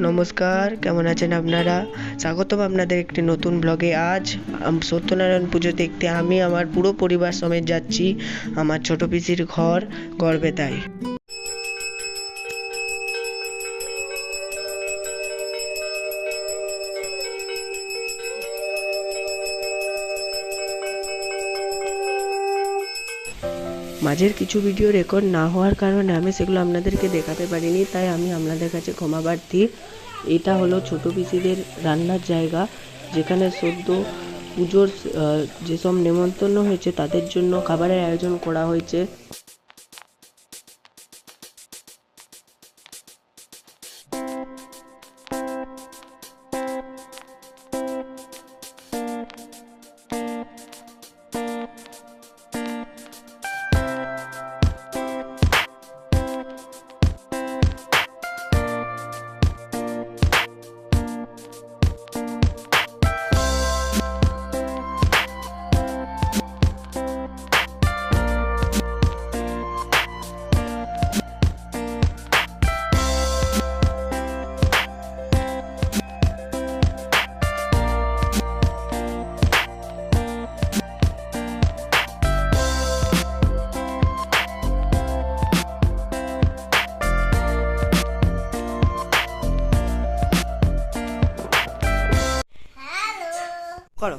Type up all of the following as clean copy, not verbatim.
নমস্কার, কেমন আছেন আপনারা? স্বাগতম আপনাদের একটি নতুন ব্লগে। আজ সত্যনারায়ণ পুজো দেখতে আমি আমার পুরো পরিবার সমেত যাচ্ছি আমার ছোট পিসির ঘর গড়বেতায়। মাঝের কিছু ভিডিও রেকর্ড না হওয়ার কারণে আমি সেগুলো আপনাদেরকে দেখাতে পারিনি, তাই আমি আপনাদের কাছে ক্ষমা প্রার্থী। এটা হলো ছোট পিসিদের রান্নার জায়গা, যেখানে সদ্য পুজোর যেসব নেমন্তন্ন হয়েছে তাদের জন্য খাবারের আয়োজন করা হয়েছে। করো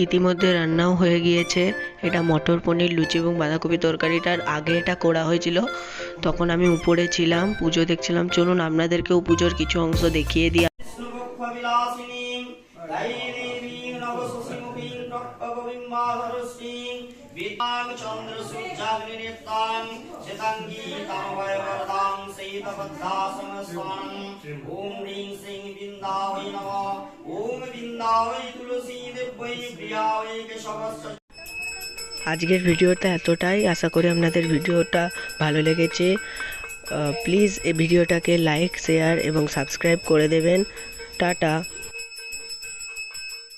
ইতিমধ্যে রান্নাও হয়ে গিয়েছে। এটা মটর পনির, লুচি এবং বাঁধাকপি তরকারিটার আগে এটা করা হয়েছিল, তখন আমি উপরে ছিলাম, পুজো দেখছিলাম। চলুন আপনাদেরকেও পুজোর কিছু অংশ দেখিয়ে দিই। আজকের ভিডিওটা এতটাই। আশা করি আপনাদের ভিডিওটা ভালো লেগেছে। প্লিজ এই ভিডিওটাকে লাইক, শেয়ার এবং সাবস্ক্রাইব করে দেবেন। টাটা।